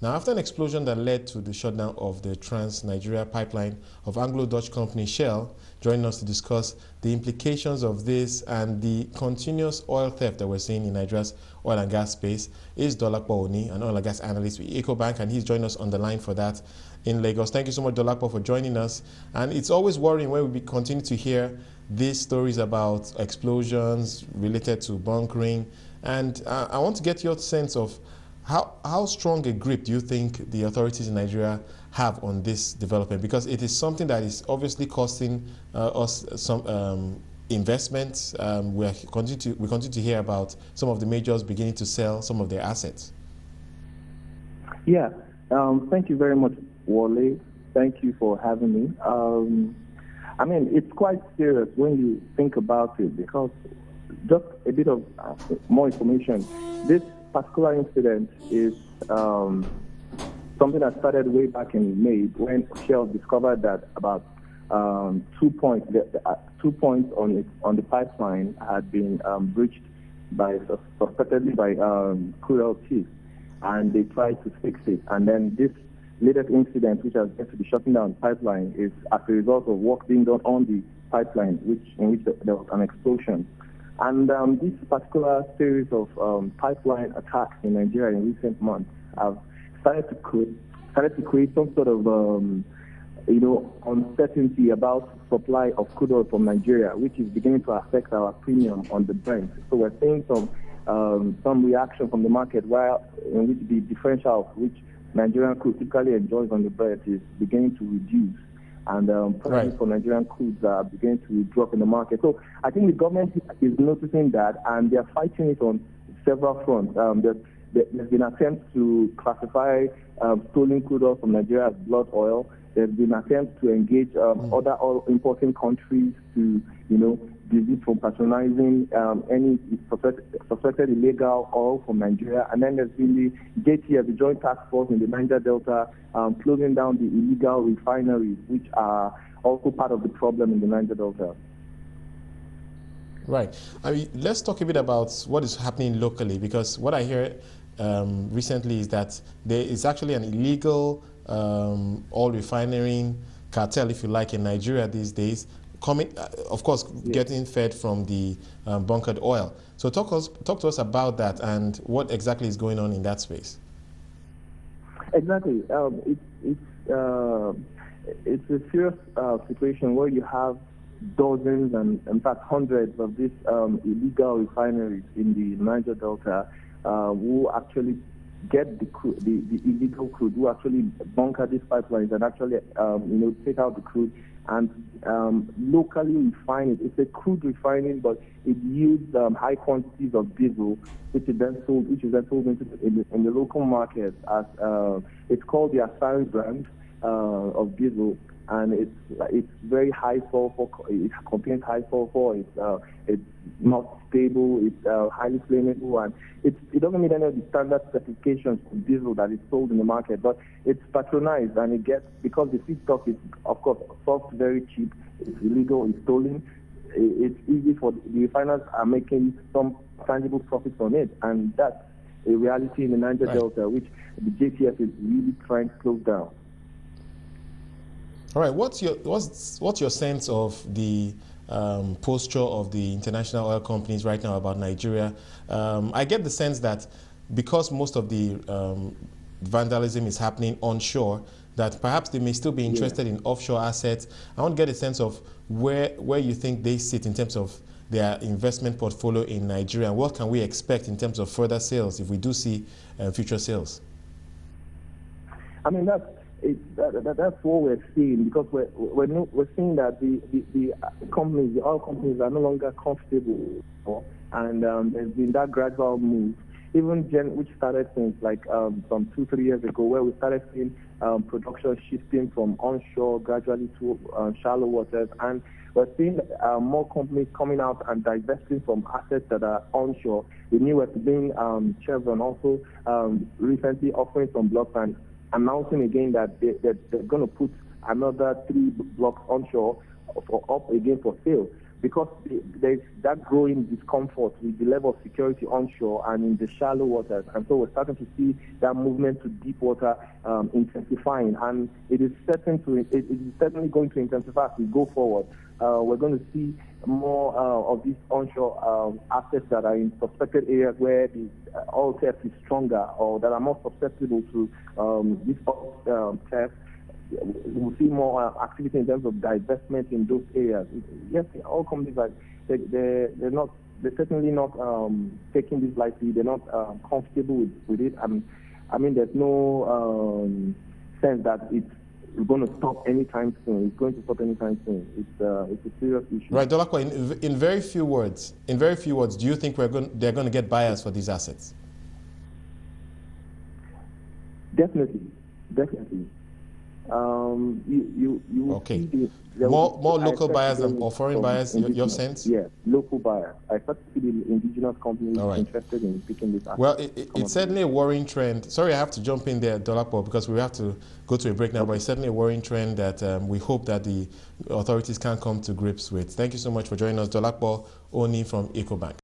Now, after an explosion that led to the shutdown of the Trans Nigeria pipeline of Anglo-Dutch company Shell, joining us to discuss the implications of this and the continuous oil theft that we're seeing in Nigeria's oil and gas space is Dolapo Oni, an oil and gas analyst with Ecobank, and he's joining us on the line for that in Lagos. Thank you so much, Dolapo, for joining us. And it's always worrying when we continue to hear these stories about explosions related to bunkering. And I want to get your sense of how strong a grip do you think the authorities in Nigeria have on this development? Because it is something that is obviously costing us some investments. We continue to hear about some of the majors beginning to sell some of their assets. Yeah, thank you very much, Wole. Thank you for having me. I mean, it's quite serious when you think about it, because just a bit of more information. This particular incident is something that started way back in May, when Shell discovered that about 2 points on the pipeline had been breached suspectedly by crude oil thieves, and they tried to fix it. And then this latest incident, which has led to the shutting down pipeline, is as a result of work being done on the pipeline, in which there was an explosion. And this particular series of pipeline attacks in Nigeria in recent months have started to create some sort of uncertainty about supply of crude oil from Nigeria, which is beginning to affect our premium on the Brent. So we're seeing some reaction from the market, in which the differential which Nigerian crude typically enjoys on the Brent is beginning to reduce. And prices for Nigerian crudes are beginning to drop in the market. So I think the government is noticing that, and they're fighting it on several fronts. There's been attempts to classify stolen crude oil from Nigeria as blood oil. There's been attempts to engage other oil importing countries to, desist from patronizing any suspected illegal oil from Nigeria. And then there's been the JTF, the Joint Task Force in the Niger Delta, closing down the illegal refineries, which are also part of the problem in the Niger Delta. Right. I mean, let's talk a bit about what is happening locally, because what I hear recently is that there is actually an illegal oil refining cartel, if you like, in Nigeria these days, coming, of course, getting fed from the bunkered oil. So talk to us about that and what exactly is going on in that space. Exactly. It's a serious situation where you have dozens and, in fact, hundreds of these illegal refineries in the Niger Delta who actually get the illegal crude, who actually bunker these pipelines and actually, take out the crude and locally refine it. It's a crude refining, but it yields high quantities of diesel, which is then sold in the local market as it's called the Asari brand of diesel, and it's very high sulfur. It contains high sulfur. It's not stable. It's highly flammable, and it doesn't meet any of the standard specifications for diesel that is sold in the market. But it's patronized, and it gets, because the feedstock is, of course, sourced very cheap. It's illegal. It's stolen. It's easy for the refiners are making some tangible profits on it, and that's a reality in the Niger Delta, which the JTF is really trying to close down. All right. What's your sense of the posture of the international oil companies right now about Nigeria? I get the sense that because most of the vandalism is happening onshore, that perhaps they may still be interested in offshore assets. I want to get a sense of where you think they sit in terms of their investment portfolio in Nigeria, and what can we expect in terms of further sales if we do see future sales? I mean, that's what we're seeing, because we're seeing that the oil companies are no longer comfortable, and there's been that gradual move, which started since from 2-3 years ago, where we started seeing production shifting from onshore gradually to shallow waters, and we're seeing more companies coming out and divesting from assets that are onshore. The newest being Chevron, also recently offering some blocks and announcing again that they're going to put another 3 blocks onshore up again for sale. because there's that growing discomfort with the level of security onshore and in the shallow waters. And so we're starting to see that movement to deep water intensifying. And it is certainly going to intensify as we go forward. We're going to see more of these onshore assets that are in suspected areas where the oil theft is stronger or that are more susceptible to this oil theft. We'll see more activity in terms of divestment in those areas. Yes, all companies they're certainly not taking this lightly. They're not comfortable with it. I mean, there's no sense that it's going to stop anytime soon. It's going to stop anytime soon. It's a serious issue. Right, Dolapo. In very few words, do you think they're going to get buyers for these assets? Definitely. Okay. More local buyers or foreign buyers, your sense? Yes, local buyers. I expect to see the indigenous companies interested in picking this up. Well, it's certainly a worrying trend. Sorry, I have to jump in there, Dolapo, because we have to go to a break now, but it's certainly a worrying trend that we hope that the authorities can come to grips with. Thank you so much for joining us, Dolapo Oni from Ecobank.